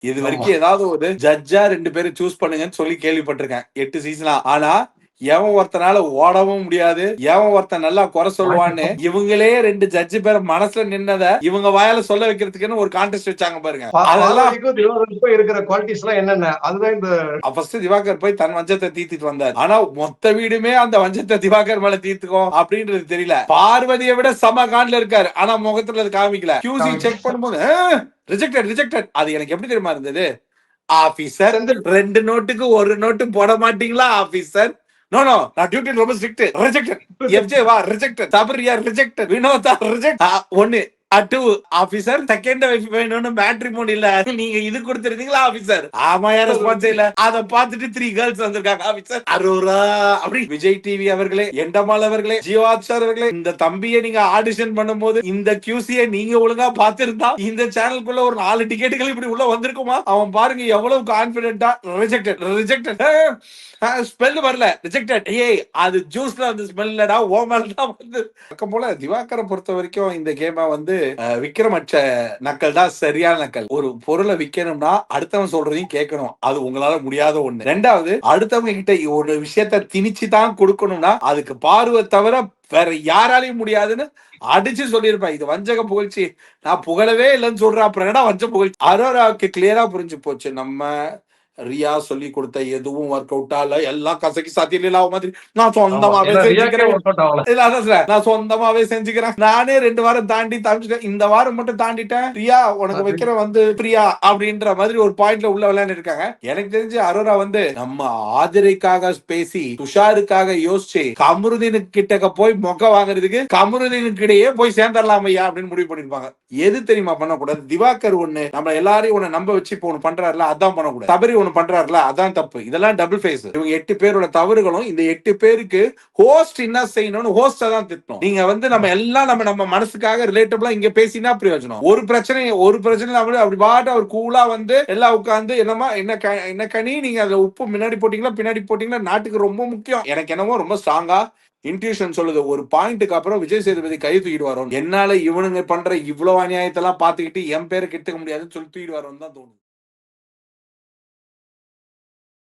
இது ஆமா. வரைக்கும் ஏதாவது ஒரு ஜட்ஜா 2 பேரும் சூஸ் பண்ணுங்கன்னு சொல்லி கேள்விப்பட்டிருக்கேன் 8 சீசனா. ஆனா எவன் ஒருத்தனால ஓடவும் முடியாது, எவன் ஒருத்தன் நல்லா குறை சொல்லுவான்னு இவங்களே 2 ஜட்ஜு பேரை மனசுல நின்னத இவங்க வாயால சொல்ல வைக்கிறதுக்குன்னு ஒரு கான்டெஸ்ட் வச்சாங்க பாருங்க. அதெல்லாம் பார்வதிக்கும் திவாகருக்கும் இருக்கிற குவாலிட்டிஸ் எல்லாம் என்னென்ன அதுதான் இந்த ஃபர்ஸ்ட் திவாகர் போய் தன் வஞ்சத்தை தீர்த்துட்டு வந்தார். ஆனா மொத்த வீடுமே அந்த வஞ்சத்தை திவாகர் மேல தீர்த்துக்கும் அப்படின்றது தெரியல. பார்வதியை விட சம காண்ட்ல இருக்காரு. ஆனா முகத்துல அது காமிக்கல. QC செக் பண்ணும்போது ரிஜெக்டட் ரிஜெக்டட். அது எனக்கு எப்படி தெரியுமா இருந்தது? ஆபீசர் 2 நோட்டுக்கு 1 நோட்டு போட மாட்டீங்களா ஆபீசர்? நோ நோ நான் டியூட்டி ரொம்ப ஸ்ட்ரிக்ட். ரிஜெக்டட். எஃப்ஜே வா ரிஜெக்டட். சபரியா rejected. Vinodha reject. 1 2 officer second wife வேணும்னு மேட்ரிமோனி இல்ல நீங்க இது கொடுத்திருந்தீங்களா ஆபீசர்? ஆமாயா ரெஸ்பான்ஸ் இல்ல. அத பார்த்துட்டு 3 கேர்ள்ஸ் வந்திருக்காங்க ஆபீசர். அரோரா அப்படி விஜய் டிவி அவர்களே, எண்டமால் அவர்களே, ஜியோ சார் அவர்களே, இந்த தம்பியை நீங்க ஆடிஷன் பண்ணும்போது இந்த QC நீங்க ஒழுங்கா பார்த்திருந்தா இந்த சேனலுக்குள்ள ஒரு 4 டிக்கெட்டுகள் இப்படி உள்ள வந்திருக்குமா? அவன் பாருங்க எவ்வளவு கான்பிடென்ட்டா ரிஜெக்டட் ரிஜெக்டட் ஸ்மெல் வரல ரிஜெக்டட். ஏய் அது ஜூஸ்ல வந்து ஸ்மெல் இல்லடா ஓமேல தான் வந்து. பக்கம் போல திவாகரை பொறுத்த வரைக்கும் இந்த கேமை வந்து விக்ரமற்ற நக்கல் தான் சரியான நக்கல். ஒரு பொருளை விற்கணும்னா அடுத்தவன் சொல்றதையும் கேட்கணும். அது உங்களால முடியாத ஒண்ணு. 2வது அடுத்தவங்க கிட்ட ஒரு விஷயத்த திணிச்சு தான் கொடுக்கணும்னா அதுக்கு பார்வை தவிர வேற யாராலையும் முடியாதுன்னு அடிச்சு சொல்லியிருப்பேன். இது வஞ்சக புகழ்ச்சி. நான் புகழவே இல்லைன்னு சொல்றேன். அப்புறம் என்னடா வஞ்ச புகழ்ச்சி? அரோராவுக்கு கிளியரா புரிஞ்சு போச்சு. நம்ம ரியா சொல்லி கொடுத்த எதுவும் ஒர்க் அவுட் ஆகல. எல்லாம் கசக்கி சாத்தியலா மாதிரி நான் சொந்தமாவே செஞ்சுக்கிறேன். நான் சொந்தமாவே செஞ்சுக்கிறேன். நானே 2 வாரம் தாண்டி தம்பிச்சிட்டேன். இந்த வாரம் மட்டும் தாண்டிட்டேன். ரியா உனக்கு வைக்கிற வந்து பிரியா அப்படின்ற மாதிரி ஒரு பாயிண்ட்ல உள்ள விளையாண்டு இருக்காங்க. எனக்கு தெரிஞ்சு அரோரா வந்து நம்ம ஆதிரைக்காக பேசி துஷாருக்காக யோசிச்சு கமருதீனு கிட்ட போய் மொக்க வாங்குறதுக்கு கமருதீனுக்கு இடையே போய் சேர்ந்துடலாம் ஐயா அப்படின்னு முடிவு பண்ணிருப்பாங்க. எது தெரியுமா பண்ணக்கூடாது? திவாகர் ஒண்ணு நம்ம எல்லாரையும் ஒண்ணு நம்ப வச்சு இப்போ ஒண்ணு பண்றாருல அதான் பண்ணக்கூடாது. சபரி ஒண்ணு பண்றாருல அதான் தப்பு. இதெல்லாம் டபுள் ஃபேஸ். இவங்க 8 பேரோட தவறுகளும் இந்த 8 பேருக்கு ஹோஸ்ட் என்ன செய்யணும்னு ஹோஸ்ட தான் திட்டணும். நீங்க வந்து நம்ம எல்லாம் நம்ம மனசுக்காக ரிலேட்டபிளா இங்க பேசினா பிரயோஜனம். ஒரு பிரச்சனை அப்படி பாட்டு அவர் கூலா வந்து எல்லாம் உட்கார்ந்து என்னமா என்ன கனி நீங்க அதுல உப்பு முன்னாடி போட்டீங்களா பின்னாடி போட்டீங்களா நாட்டுக்கு ரொம்ப முக்கியம். எனக்கு என்னமோ ரொம்ப ஸ்ட்ராங்கா இன்ட்யூஷன் சொல்லுது ஒரு பாயிண்ட்டுக்கு அப்புறம் விஜய் சேதுபதி கை தூக்கிட்டு வரும். என்னால இவனுங்க பண்ற இவ்வளவு அநியாயத்தெல்லாம் பாத்துக்கிட்டு என் பேரை கெடுத்துக்க முடியாதுன்னு சொல்லி தூக்கிட்டு வரோம் தான் தோணுது.